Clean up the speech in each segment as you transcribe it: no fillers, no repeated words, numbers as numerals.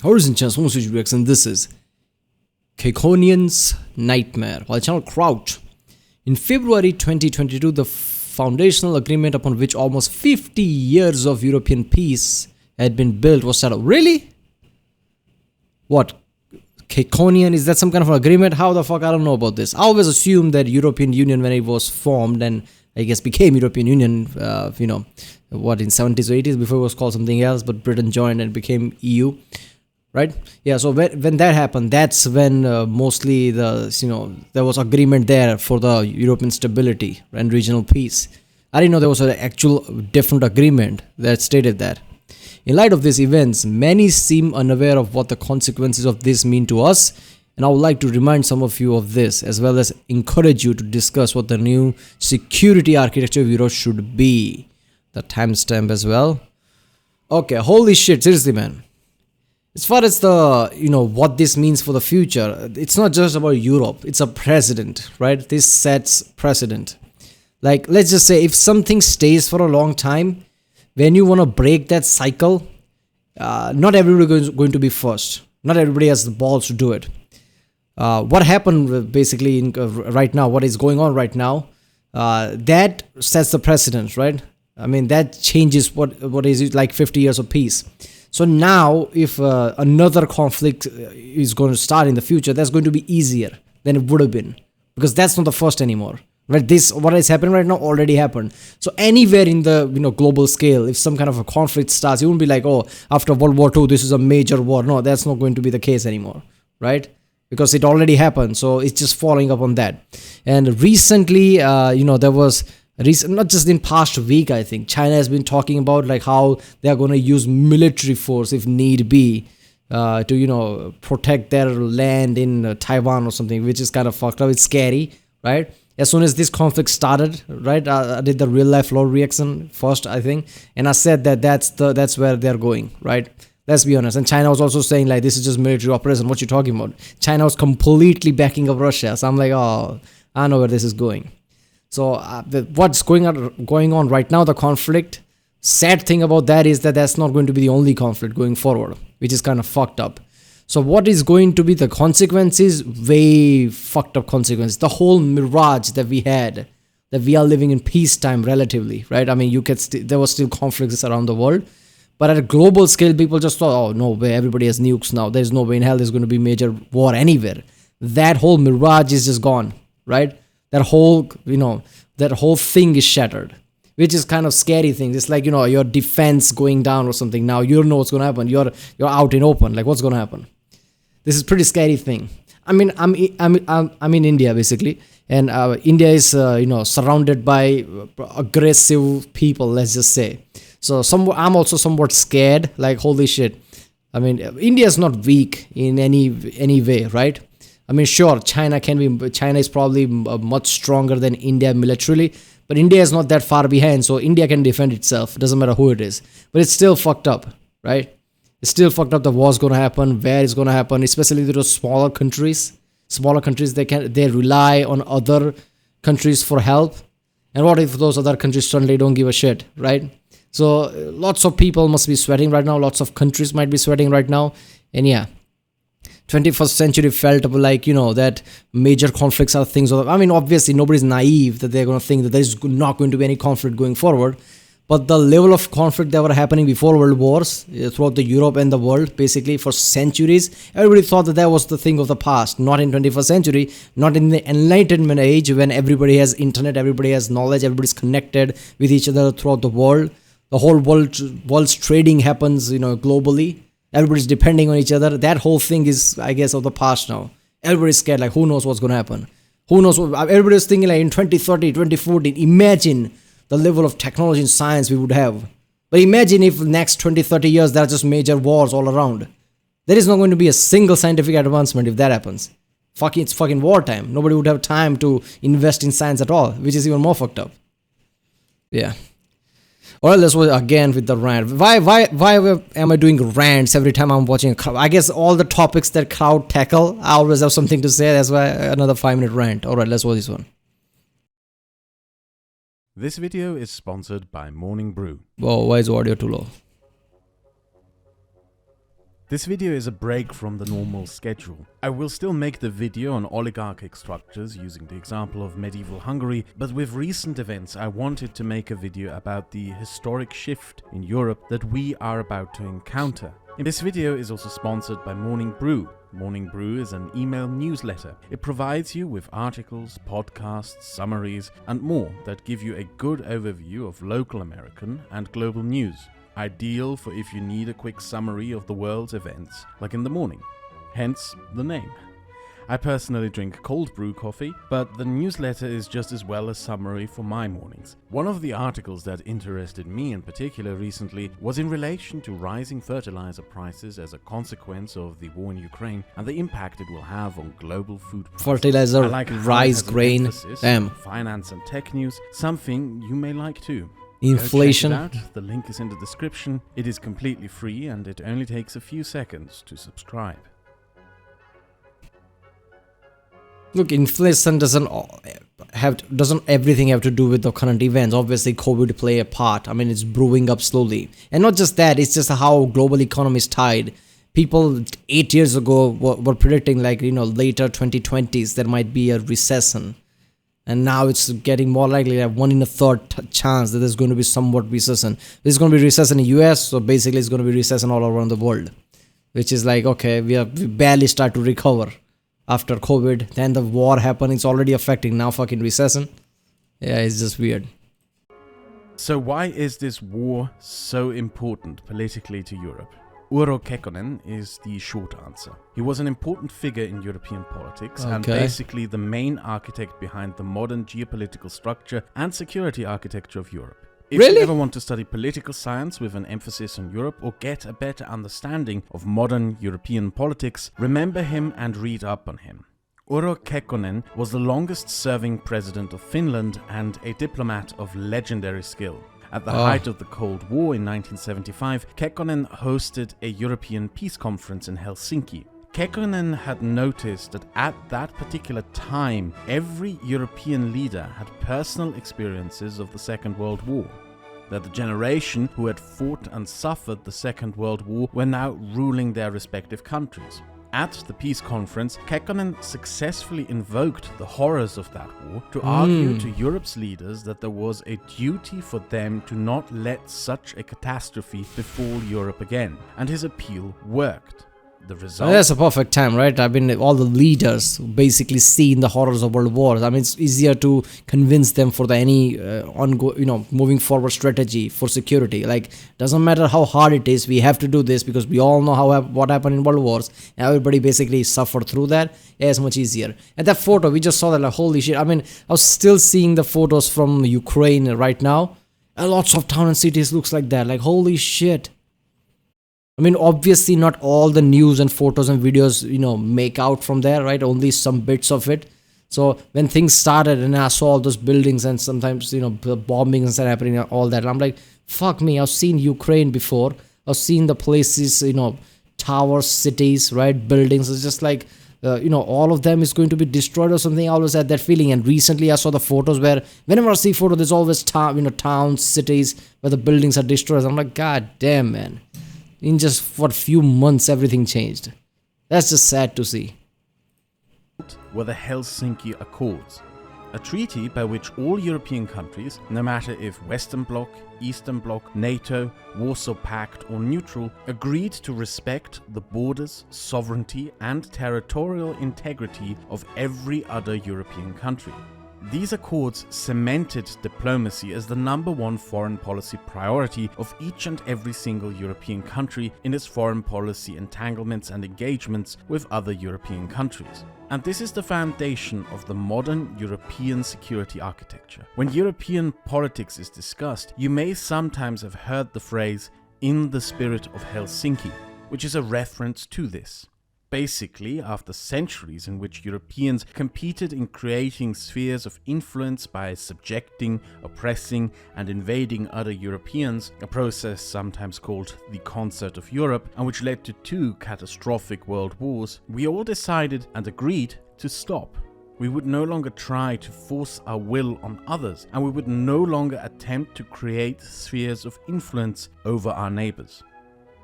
Horizon channel, someone switch reaction. This is Kekkonens Nightmare, while channel Kraut. In February 2022, the foundational agreement upon which almost 50 years of European peace had been built was settled. Really? What? Kekkonian, is that some kind of agreement? How the fuck? I don't know about this. I always assumed that European Union, when it was formed and I guess became European Union, what, in 70s or 80s, before it was called something else, but Britain joined and became EU. Right? Yeah, so when that happened, that's when mostly there was agreement there for the European stability and regional peace. I didn't know there was an actual different agreement that stated that. In light of these events, many seem unaware of what the consequences of this mean to us, and I would like to remind some of you of this, as well as encourage you to discuss what the new security architecture of Europe should be. The timestamp as well. Okay, holy shit, seriously, man. As far as the, what this means for the future, it's not just about Europe. It's a precedent, right? This sets precedent. Like, let's just say if something stays for a long time, when you want to break that cycle, not everybody is going to be first. Not everybody has the balls to do it. What happened basically right now, what is going on right now, that sets the precedent, right? I mean, that changes what is it, like 50 years of peace. So now, if another conflict is going to start in the future, that's going to be easier than it would have been, because that's not the first anymore. Right? This, what is happening right now, already happened. So anywhere in the global scale, if some kind of a conflict starts, you won't be like, oh, after World War II, this is a major war. No, that's not going to be the case anymore, right? Because it already happened. So it's just following up on that. And recently, there was. Not just in past week, I think China has been talking about like how they are going to use military force if need be to protect their land in Taiwan or something, which is kind of fucked up. It's scary, right? As soon as this conflict started, right, I did the real life law reaction first, I think, and I said that that's where they're going, right? Let's be honest. And China was also saying like this is just military operation. What you talking about? China was completely backing up Russia. So I'm like, oh, I know where this is going. So what's going on right now, the conflict, sad thing about that is that that's not going to be the only conflict going forward, which is kind of fucked up. So what is going to be the consequences? Way fucked up consequences. The whole mirage that we had, that we are living in peacetime relatively, right? I mean, there was still conflicts around the world, but at a global scale, people just thought, oh, no way, everybody has nukes now. There's no way in hell there's going to be major war anywhere. That whole mirage is just gone, right? That whole thing is shattered, which is kind of scary thing. It's like, your defense going down or something. Now you don't know what's going to happen. You're out in open. Like, what's going to happen? This is pretty scary thing. I mean, I'm in India basically, and India is surrounded by aggressive people. Let's just say. So I'm also somewhat scared. Like, holy shit. I mean, India is not weak in any way, right? I mean, sure, China is probably much stronger than India militarily, but India is not that far behind, so India can defend itself. It doesn't matter who it is. But it's still fucked up, right? It's still fucked up. The war's going to happen, where it's going to happen, especially those smaller countries. Smaller countries, they rely on other countries for help. And what if those other countries suddenly don't give a shit, right? So lots of people must be sweating right now. Lots of countries might be sweating right now. And yeah. 21st century felt like, that major conflicts are things. I mean, obviously, nobody's naive that they're going to think that there's not going to be any conflict going forward. But the level of conflict that were happening before World Wars, throughout the Europe and the world, basically for centuries, everybody thought that was the thing of the past. Not in 21st century, not in the Enlightenment age when everybody has internet, everybody has knowledge, everybody's connected with each other throughout the world. The whole world's trading happens, globally. Everybody's depending on each other. That whole thing is, I guess, of the past now. Everybody's scared, like, who knows what's going to happen? Who knows? Everybody's thinking, like, in 2030, 2040, imagine the level of technology and science we would have. But imagine if next 20, 30 years, there are just major wars all around. There is not going to be a single scientific advancement if that happens. It's fucking wartime. Nobody would have time to invest in science at all, which is even more fucked up. Yeah. Alright, let's go again with the rant. Why am I doing rants every time I'm watching a Kraut? I guess all the topics that Kraut tackle, I always have something to say. That's why another 5-minute rant. Alright, let's watch this one. This video is sponsored by Morning Brew. Whoa, why is audio too low? This video is a break from the normal schedule. I will still make the video on oligarchic structures using the example of medieval Hungary, but with recent events I wanted to make a video about the historic shift in Europe that we are about to encounter. This video is also sponsored by Morning Brew. Morning Brew is an email newsletter. It provides you with articles, podcasts, summaries, and more that give you a good overview of local American and global news. Ideal for if you need a quick summary of the world's events, like in the morning. Hence the name. I personally drink cold brew coffee, but the newsletter is just as well a summary for my mornings. One of the articles that interested me in particular recently was in relation to rising fertilizer prices as a consequence of the war in Ukraine and the impact it will have on global food prices. Fertilizer, rice, grain, finance and tech news, something you may like too. Inflation. Go check it out. The link is in the description. It is completely free and it only takes a few seconds to subscribe. Look, inflation doesn't everything have to do with the current events. Obviously, COVID play a part. I mean, it's brewing up slowly. And not just that, it's just how global economy is tied. People 8 years ago were predicting later 2020s there might be a recession. And now it's getting more likely that 1 in a third chance that there's going to be somewhat recession. There's going to be recession in the US, so basically it's going to be recession all around the world. Which is like, okay, we barely start to recover after COVID. Then the war happened, it's already affecting now fucking recession. Yeah, it's just weird. So why is this war so important politically to Europe? Urho Kekkonen is the short answer. He was an important figure in European politics and basically the main architect behind the modern geopolitical structure and security architecture of Europe. If you ever want to study political science with an emphasis on Europe or get a better understanding of modern European politics, remember him and read up on him. Urho Kekkonen was the longest serving president of Finland and a diplomat of legendary skill. At the height of the Cold War in 1975, Kekkonen hosted a European peace conference in Helsinki. Kekkonen had noticed that at that particular time, every European leader had personal experiences of the Second World War. That the generation who had fought and suffered the Second World War were now ruling their respective countries. At the peace conference, Kekkonen successfully invoked the horrors of that war to argue to Europe's leaders that there was a duty for them to not let such a catastrophe befall Europe again, and his appeal worked. The result... That's a perfect time, right? I mean, all the leaders basically seen the horrors of world wars. I mean, it's easier to convince them for any moving forward strategy for security. Like, doesn't matter how hard it is, we have to do this because we all know what happened in world wars. Everybody basically suffered through that. Yeah, it's much easier. And that photo, we just saw that, like, holy shit. I mean, I was still seeing the photos from Ukraine right now. And lots of towns and cities looks like that. Like, holy shit. I mean, obviously not all the news and photos and videos, make out from there, right? Only some bits of it. So when things started and I saw all those buildings and sometimes, the bombings and stuff happening and all that, I'm like, fuck me, I've seen Ukraine before. I've seen the places, towers, cities, right? Buildings. It's just like, all of them is going to be destroyed or something. I always had that feeling. And recently I saw the photos where whenever I see photos, there's always towns, cities where the buildings are destroyed. I'm like, God damn, man. In just for a few months, everything changed. That's just sad to see. Were the Helsinki Accords, a treaty by which all European countries, no matter if Western Bloc, Eastern Bloc, NATO, Warsaw Pact or neutral, agreed to respect the borders, sovereignty and territorial integrity of every other European country. These accords cemented diplomacy as the #1 foreign policy priority of each and every single European country in its foreign policy entanglements and engagements with other European countries. And this is the foundation of the modern European security architecture. When European politics is discussed, you may sometimes have heard the phrase, "in the spirit of Helsinki," which is a reference to this. Basically, after centuries in which Europeans competed in creating spheres of influence by subjecting, oppressing, and invading other Europeans, a process sometimes called the Concert of Europe, and which led to 2 catastrophic world wars, we all decided and agreed to stop. We would no longer try to force our will on others, and we would no longer attempt to create spheres of influence over our neighbors.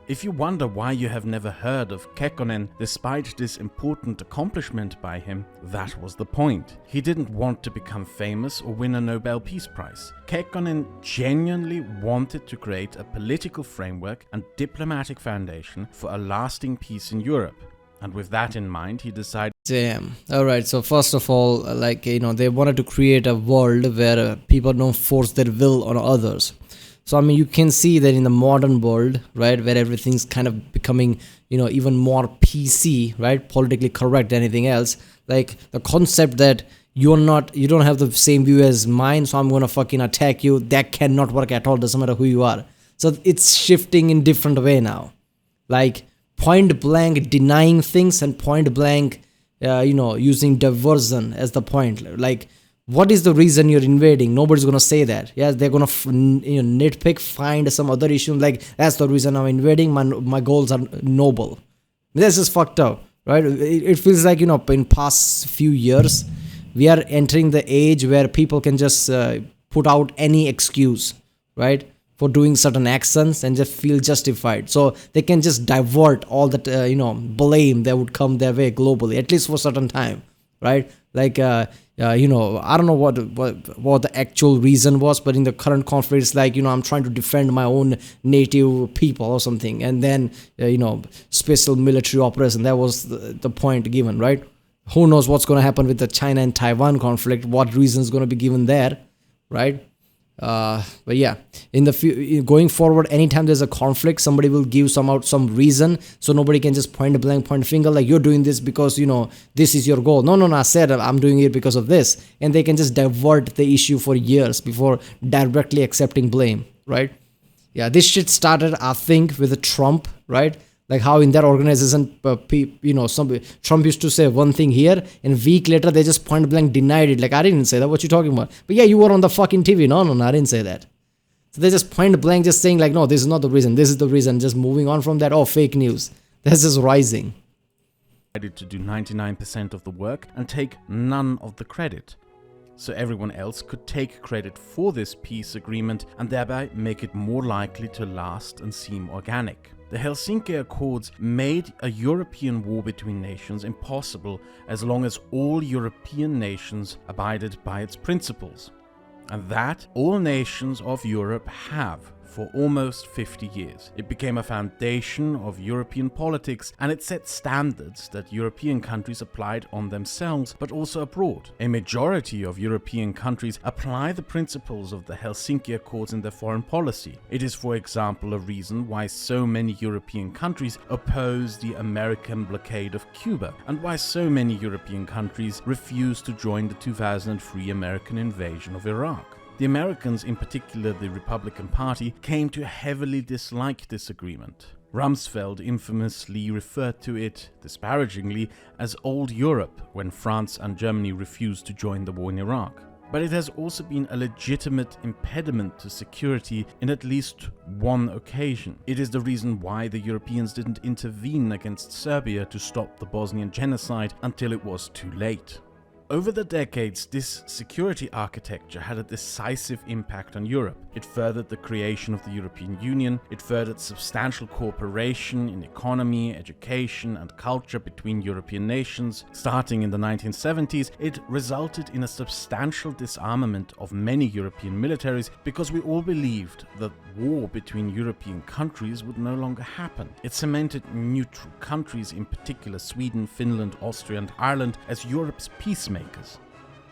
If you wonder why you have never heard of Kekkonen despite this important accomplishment by him, that was the point. He didn't want to become famous or win a Nobel Peace Prize. Kekkonen genuinely wanted to create a political framework and diplomatic foundation for a lasting peace in Europe. And with that in mind, he decided... Damn. Alright, so first of all, they wanted to create a world where people don't force their will on others. So, I mean, you can see that in the modern world, right, where everything's kind of becoming, even more PC, right, politically correct than anything else. Like, the concept that you don't have the same view as mine, so I'm gonna fucking attack you, that cannot work at all, doesn't matter who you are. So, it's shifting in different way now. Like, point blank denying things and point blank, using diversion as the point. Like, what is the reason you're invading? Nobody's gonna say that. Yeah, they're gonna nitpick, find some other issue. Like, that's the reason I'm invading. My goals are noble. This is fucked up, right? It feels like in past few years, we are entering the age where people can just put out any excuse, right, for doing certain actions and just feel justified. So they can just divert all that blame that would come their way globally, at least for a certain time, right? Like I don't know what the actual reason was, but in the current conflict, it's like, I'm trying to defend my own native people or something, and then special military operation. That was the point given, right? Who knows what's going to happen with the China and Taiwan conflict? What reason is going to be given there, right? But yeah, going forward, anytime there's a conflict, somebody will give some reason, so nobody can just point finger like you're doing this because this is your goal. No, I said I'm doing it because of this, and they can just divert the issue for years before directly accepting blame, right? Yeah, this shit started, I think, with Trump, right? Like how in that organization, Trump used to say one thing here, and a week later they just point blank denied it. Like, I didn't say that. What you talking about? But yeah, you were on the fucking TV. No, I didn't say that. So they just point blank just saying like, no, this is not the reason. This is the reason. Just moving on from that. Oh, fake news. That's just rising. To do 99% of the work and take none of the credit. So everyone else could take credit for this peace agreement and thereby make it more likely to last and seem organic. The Helsinki Accords made a European war between nations impossible as long as all European nations abided by its principles. And that all nations of Europe have for almost 50 years. It became a foundation of European politics, and it set standards that European countries applied on themselves but also abroad. A majority of European countries apply the principles of the Helsinki Accords in their foreign policy. It is, for example, a reason why so many European countries oppose the American blockade of Cuba, and why so many European countries refuse to join the 2003 American invasion of Iraq. The Americans, in particular the Republican Party, came to heavily dislike this agreement. Rumsfeld infamously referred to it, disparagingly, as Old Europe when France and Germany refused to join the war in Iraq. But it has also been a legitimate impediment to security in at least one occasion. It is the reason why the Europeans didn't intervene against Serbia to stop the Bosnian genocide until it was too late. Over the decades, this security architecture had a decisive impact on Europe. It furthered the creation of the European Union, it furthered substantial cooperation in economy, education and culture between European nations. Starting in the 1970s, it resulted in a substantial disarmament of many European militaries because we all believed that war between European countries would no longer happen. It cemented neutral countries, in particular Sweden, Finland, Austria and Ireland, as Europe's peacemakers.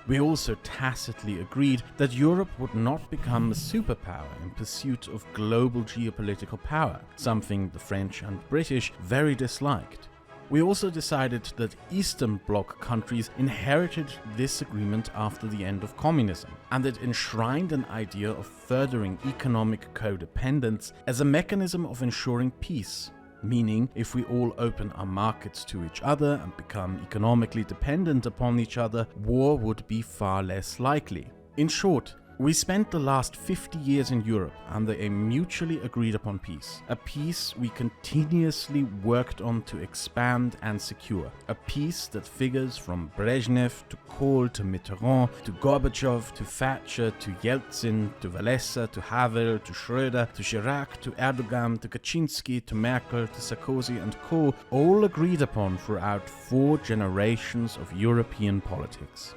We also tacitly agreed that Europe would not become a superpower in pursuit of global geopolitical power, something the French and British very disliked. We also decided that Eastern Bloc countries inherited this agreement after the end of communism, and it enshrined an idea of furthering economic codependence as a mechanism of ensuring peace. Meaning, if we all open our markets to each other and become economically dependent upon each other, war would be far less likely. In short, We spent the last 50 years in Europe under a mutually agreed upon peace. A peace we continuously worked on to expand and secure. A peace that figures from Brezhnev to Kohl to Mitterrand to Gorbachev to Thatcher to Yeltsin to Walesa to Havel to Schröder to Chirac to Erdogan to Kaczynski to Merkel to Sarkozy and Co. all agreed upon throughout 4 generations of European politics.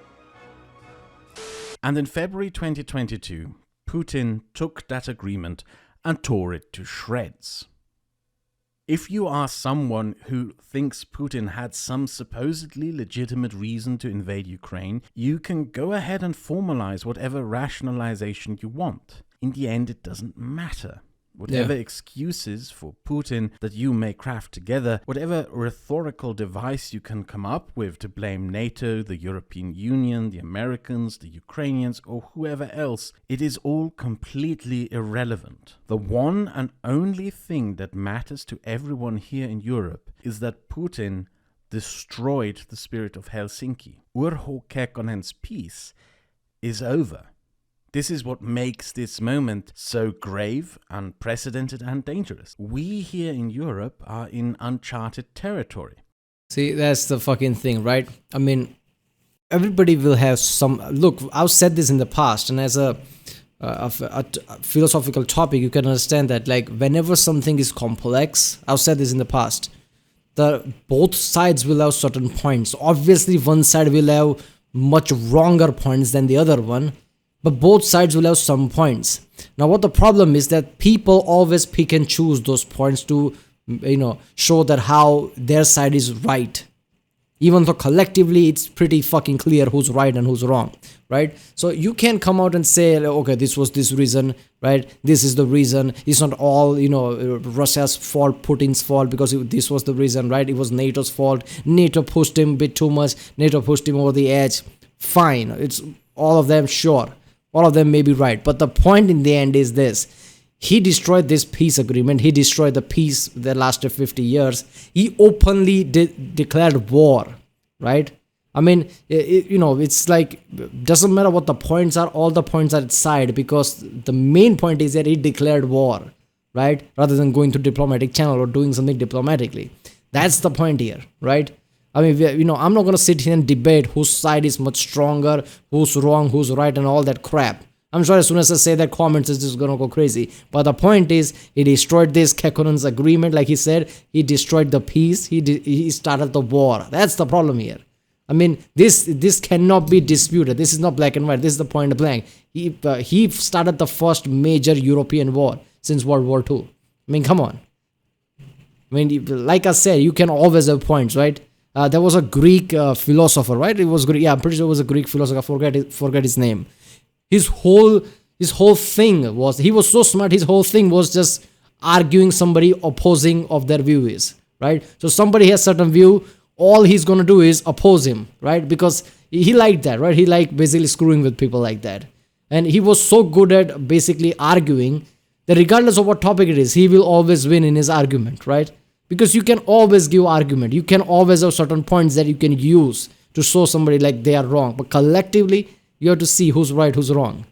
And in February 2022, Putin took that agreement and tore it to shreds. If you are someone who thinks Putin had some supposedly legitimate reason to invade Ukraine, you can go ahead and formalize whatever rationalization you want. In the end, it doesn't matter. Whatever excuses for Putin that you may craft together, whatever rhetorical device you can come up with to blame NATO, the European Union, the Americans, the Ukrainians, or whoever else, it is all completely irrelevant. The one and only thing that matters to everyone here in Europe is that Putin destroyed the spirit of Helsinki. Urho Kekkonen's peace is over. This is what makes this moment so grave, unprecedented, and dangerous. We here in Europe are in uncharted territory. See, that's the fucking thing, right? I mean, everybody will have some... Look, I've said this in the past, and as a philosophical topic, you can understand that, like, whenever something is complex, I've said this in the past, both sides will have certain points. Obviously, one side will have much wronger points than the other one, but both sides will have some points. Now, what the problem is that people always pick and choose those points to, show that how their side is right. Even though collectively it's pretty fucking clear who's right and who's wrong, right? So you can't come out and say, okay, this was this reason, right? This is the reason. It's not all, Russia's fault, Putin's fault, because this was the reason, right? It was NATO's fault. NATO pushed him a bit too much. NATO pushed him over the edge. Fine. It's all of them, sure. All of them may be right. But the point in the end is this. He destroyed this peace agreement. He destroyed the peace that lasted 50 years. He openly declared war, right? I mean, it's like, doesn't matter what the points are. All the points are at side, because the main point is that he declared war, right? Rather than going through diplomatic channel or doing something diplomatically. That's the point here, right? I mean, I'm not going to sit here and debate whose side is much stronger, who's wrong, who's right, and all that crap. I'm sure as soon as I say that, comments is just going to go crazy. But the point is, he destroyed this Kekkonen's agreement, like he said. He destroyed the peace. He started the war. That's the problem here. I mean, this cannot be disputed. This is not black and white. This is the point blank. He started the first major European war since World War II. I mean, come on. I mean, like I said, you can always have points, right? There was a Greek philosopher, right? It was Greek. Yeah, I'm pretty sure it was a Greek philosopher. I forget his name. His whole thing was, he was so smart. His whole thing was just arguing somebody opposing of their view is, right? So somebody has certain view. All he's going to do is oppose him, right? Because he liked that, right? He liked basically screwing with people like that. And he was so good at basically arguing that regardless of what topic it is, he will always win in his argument, right? Because you can always give argument. You can always have certain points that you can use to show somebody like they are wrong. But collectively, you have to see who's right, who's wrong.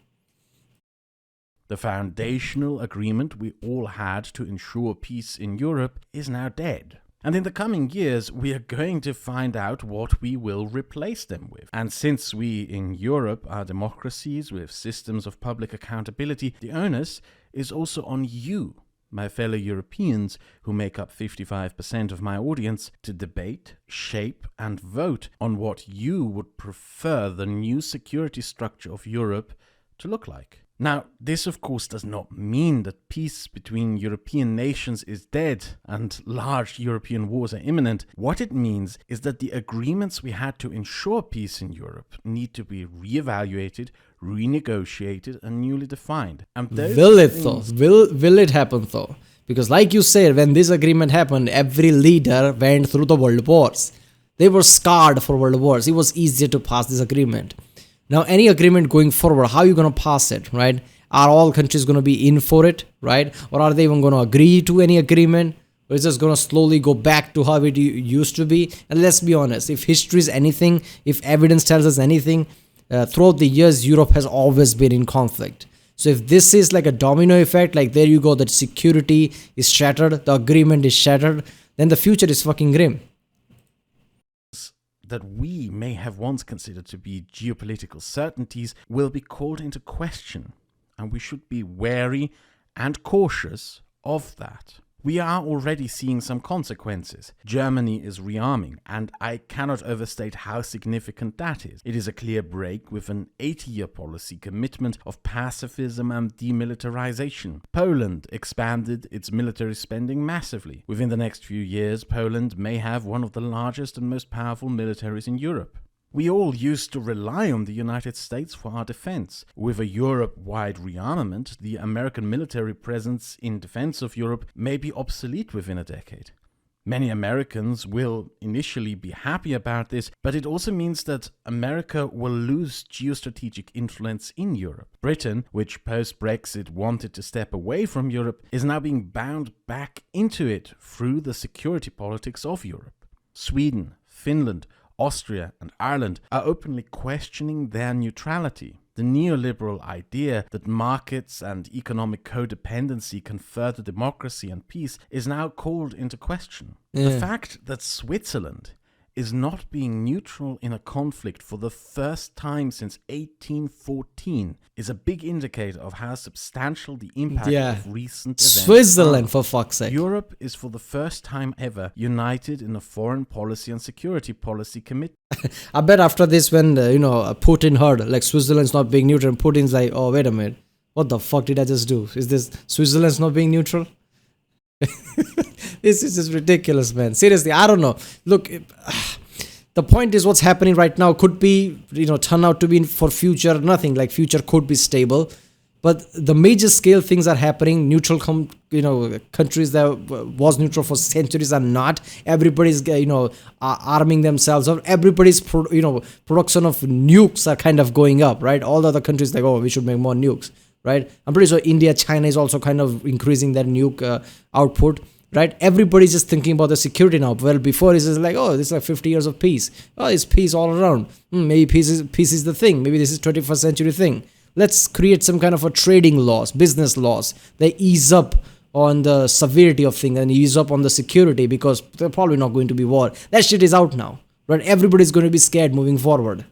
The foundational agreement we all had to ensure peace in Europe is now dead. And in the coming years, we are going to find out what we will replace them with. And since we in Europe are democracies with systems of public accountability, the onus is also on you, my fellow Europeans, who make up 55% of my audience, to debate, shape, and vote on what you would prefer the new security structure of Europe to look like. Now, this of course does not mean that peace between European nations is dead and large European wars are imminent. What it means is that the agreements we had to ensure peace in Europe need to be re-evaluated, renegotiated, and newly defined. And will it happen though? Because like you said, when this agreement happened, every leader went through the world wars. They were scarred for world wars. It was easier to pass this agreement. Now, any agreement going forward, how are you going to pass it, right? Are all countries going to be in for it, right? Or are they even going to agree to any agreement? Or is it just going to slowly go back to how it used to be? And let's be honest, if history is anything, if evidence tells us anything, throughout the years, Europe has always been in conflict. So if this is like a domino effect, like there you go, that security is shattered, the agreement is shattered, then the future is fucking grim. That we may have once considered to be geopolitical certainties will be called into question, and we should be wary and cautious of that. We are already seeing some consequences. Germany is rearming, and I cannot overstate how significant that is. It is a clear break with an 80-year policy commitment of pacifism and demilitarization. Poland expanded its military spending massively. Within the next few years, Poland may have one of the largest and most powerful militaries in Europe. We all used to rely on the United States for our defense. With a Europe-wide rearmament, the American military presence in defense of Europe may be obsolete within a decade. Many Americans will initially be happy about this, but it also means that America will lose geostrategic influence in Europe. Britain, which post-Brexit wanted to step away from Europe, is now being bound back into it through the security politics of Europe. Sweden, Finland, Austria and Ireland are openly questioning their neutrality. The neoliberal idea that markets and economic codependency can further democracy and peace is now called into question. The fact that Switzerland is not being neutral in a conflict for the first time since 1814 is a big indicator of how substantial the impact of recent events Switzerland, are. for fuck's sake. Europe is for the first time ever united in a foreign policy and security policy commitment. I bet after this, when Putin heard like Switzerland's not being neutral, Putin's like, oh wait a minute, what the fuck did I just do? Is this Switzerland's not being neutral? This is just ridiculous, man. Seriously, I don't know. Look, the point is what's happening right now could be, turn out to be for future nothing. Like future could be stable, but the major scale things are happening. Neutral, countries that was neutral for centuries are not. Everybody's, arming themselves up. Everybody's, production of nukes are kind of going up, right? All the other countries like, oh, we should make more nukes, right? I'm pretty sure India, China is also kind of increasing their nuke output. Right, everybody's just thinking about the security now. Well, before it's just like, oh, this is like 50 years of peace. Oh, it's peace all around. Maybe peace is the thing. Maybe this is 21st century thing. Let's create some kind of a trading laws, business laws. They ease up on the severity of things and ease up on the security because they're probably not going to be war. That shit is out now, right? Everybody's going to be scared moving forward.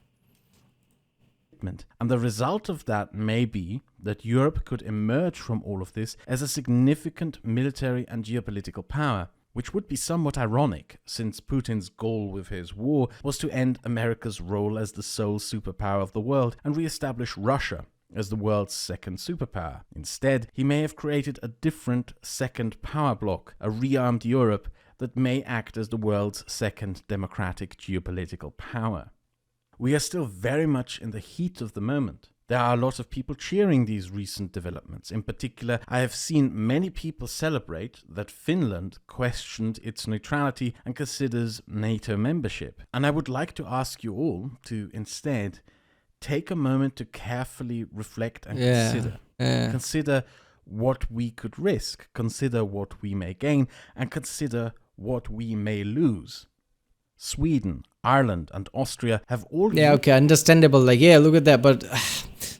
And the result of that may be that Europe could emerge from all of this as a significant military and geopolitical power, which would be somewhat ironic, since Putin's goal with his war was to end America's role as the sole superpower of the world and re-establish Russia as the world's second superpower. Instead, he may have created a different second power bloc, a rearmed Europe that may act as the world's second democratic geopolitical power. We are still very much in the heat of the moment. There are a lot of people cheering these recent developments. In particular, I have seen many people celebrate that Finland questioned its neutrality and considers NATO membership. And I would like to ask you all to instead take a moment to carefully reflect and consider. Consider what we could risk, consider what we may gain, and consider what we may lose. Sweden, Ireland, and Austria have all... understandable. Look at that. But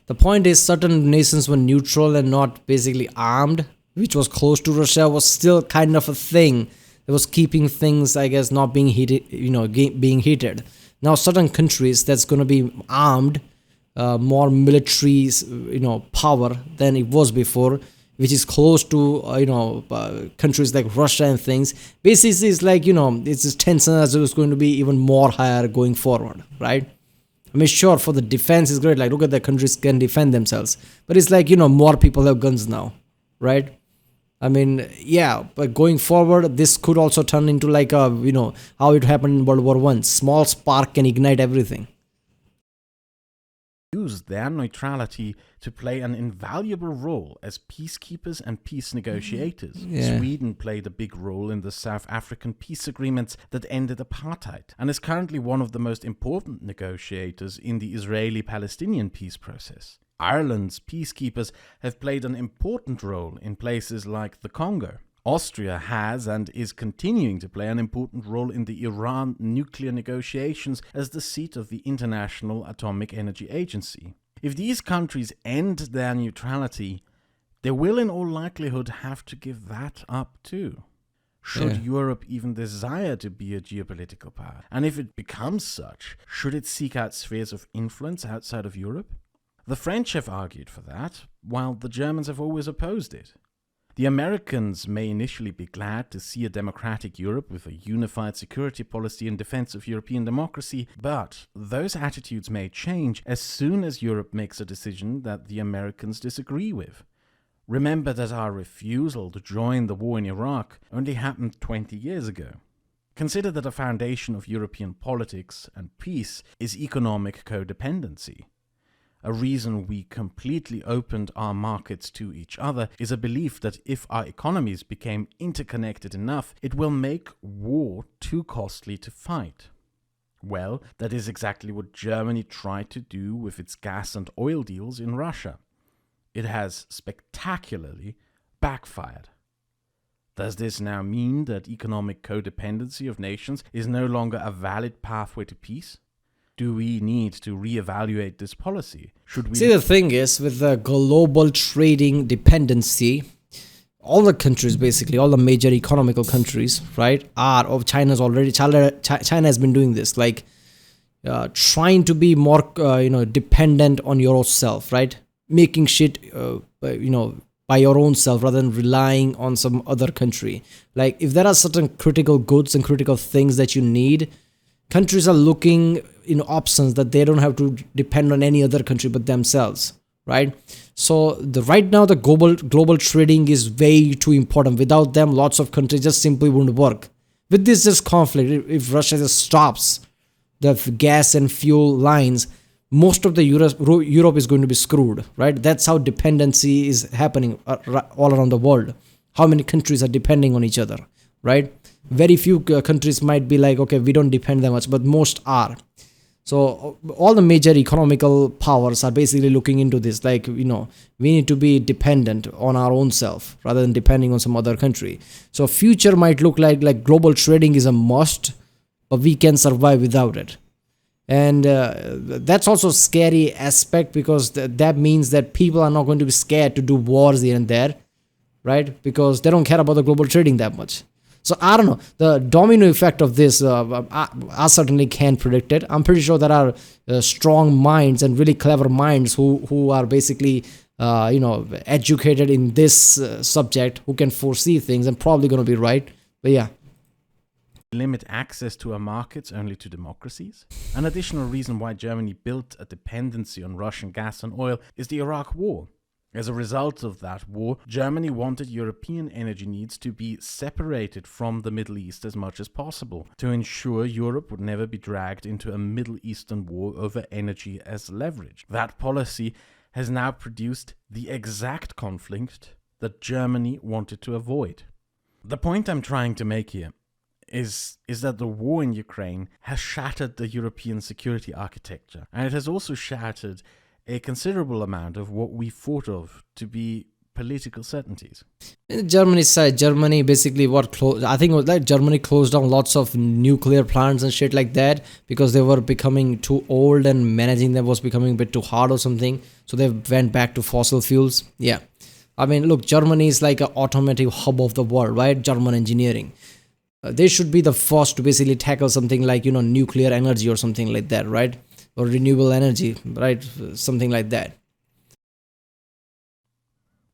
the point is certain nations were neutral and not basically armed, which was close to Russia, was still kind of a thing that was keeping things, I guess, not being heated, being heated. Now, certain countries that's going to be armed, more military, power than it was before, which is close to, countries like Russia and things. Basically, it's like, it's just tension as it's going to be even more higher going forward, right? I mean, sure, for the defense is great. Like, look at the countries can defend themselves. But it's like, more people have guns now, right? I mean, but going forward, this could also turn into like a, how it happened in World War I. Small spark can ignite everything. Use their neutrality to play an invaluable role as peacekeepers and peace negotiators. Sweden played a big role in the South African peace agreements that ended apartheid and is currently one of the most important negotiators in the Israeli-Palestinian peace process. Ireland's peacekeepers have played an important role in places like the Congo. Austria has and is continuing to play an important role in the Iran nuclear negotiations as the seat of the International Atomic Energy Agency. If these countries end their neutrality, they will in all likelihood have to give that up too. Should Europe even desire to be a geopolitical power? And if it becomes such, should it seek out spheres of influence outside of Europe? The French have argued for that, while the Germans have always opposed it. The Americans may initially be glad to see a democratic Europe with a unified security policy in defense of European democracy, but those attitudes may change as soon as Europe makes a decision that the Americans disagree with. Remember that our refusal to join the war in Iraq only happened 20 years ago. Consider that a foundation of European politics and peace is economic codependency. A reason we completely opened our markets to each other is a belief that if our economies became interconnected enough, it will make war too costly to fight. Well, that is exactly what Germany tried to do with its gas and oil deals in Russia. It has spectacularly backfired. Does this now mean that economic codependency of nations is no longer a valid pathway to peace? Do we need to reevaluate this policy? Should we... See, the thing is, with the global trading dependency, all the countries, basically, all the major economical countries, right, are of China's already... China has been doing this, like trying to be more, dependent on yourself, right? Making shit, by your own self rather than relying on some other country. Like, if there are certain critical goods and critical things that you need, countries are looking options that they don't have to depend on any other country but themselves, right? So right now the global trading is way too important. Without them, lots of countries just simply wouldn't work. With this just conflict, if Russia just stops the gas and fuel lines, most of the Europe is going to be screwed, right? That's how dependency is happening all around the world. How many countries are depending on each other, right? Very few countries might be like, okay, we don't depend that much, but most are. So all the major economical powers are basically looking into this, like, we need to be dependent on our own self rather than depending on some other country. So future might look like global trading is a must, but we can survive without it. And that's also a scary aspect, because that means that people are not going to be scared to do wars here and there, right? Because they don't care about the global trading that much. So I don't know, the domino effect of this, I certainly can't predict it. I'm pretty sure there are strong minds and really clever minds who are basically, educated in this subject, who can foresee things and probably going to be right. But yeah. Limit access to our markets only to democracies? An additional reason why Germany built a dependency on Russian gas and oil is the Iraq War. As a result of that war, Germany wanted European energy needs to be separated from the Middle East as much as possible, to ensure Europe would never be dragged into a Middle Eastern war over energy as leverage. That policy has now produced the exact conflict that Germany wanted to avoid. The point I'm trying to make here is that the war in Ukraine has shattered the European security architecture, and it has also shattered a considerable amount of what we thought of to be political certainties. Germany's side, Germany basically Germany closed down lots of nuclear plants and shit like that because they were becoming too old and managing them was becoming a bit too hard or something. So they went back to fossil fuels. Yeah. I mean, look, Germany is like an automotive hub of the world, right? German engineering. They should be the first to basically tackle something like, nuclear energy or something like that, right? Or renewable energy, right? Something like that.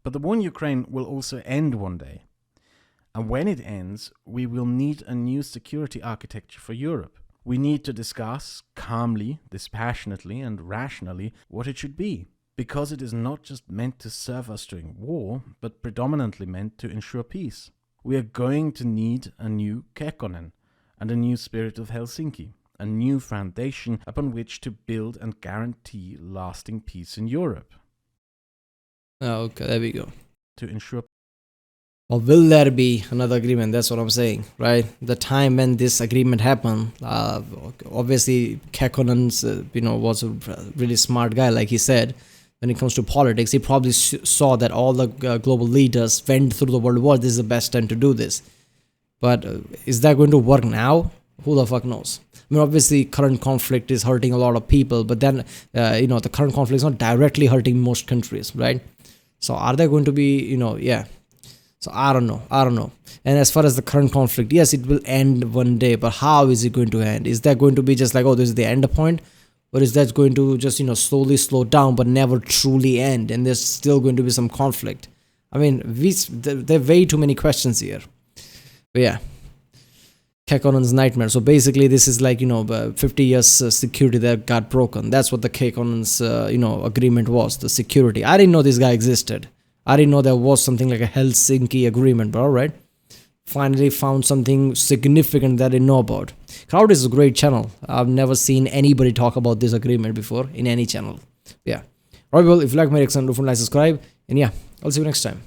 But the war in Ukraine will also end one day. And when it ends, we will need a new security architecture for Europe. We need to discuss calmly, dispassionately, and rationally what it should be. Because it is not just meant to serve us during war, but predominantly meant to ensure peace. We are going to need a new Kekkonen and a new spirit of Helsinki. A new foundation upon which to build and guarantee lasting peace in Europe. Oh, okay, there we go. To ensure... Or will there be another agreement? That's what I'm saying, right? The time when this agreement happened, obviously Kekkonens, was a really smart guy, like he said. when it comes to politics. He probably saw that all the global leaders went through the world war. This is the best time to do this. But is that going to work now? Who the fuck knows? I mean, obviously, current conflict is hurting a lot of people, but then, the current conflict is not directly hurting most countries, right? So are they going to be, yeah. So I don't know. And as far as the current conflict, yes, it will end one day, but how is it going to end? Is that going to be just like, oh, this is the end point? Or is that going to just, slowly slow down, but never truly end? And there's still going to be some conflict. I mean, there are way too many questions here. But yeah. Kekkonens Nightmare. So basically, this is like, 50 years security that got broken. That's what the Kekkonens, agreement was, the security. I didn't know this guy existed. I didn't know there was something like a Helsinki agreement, but alright. Finally found something significant that I didn't know about. Kraut is a great channel. I've never seen anybody talk about this agreement before in any channel. Yeah. Alright, well, if you like my reaction, don't forget to like, subscribe. And yeah, I'll see you next time.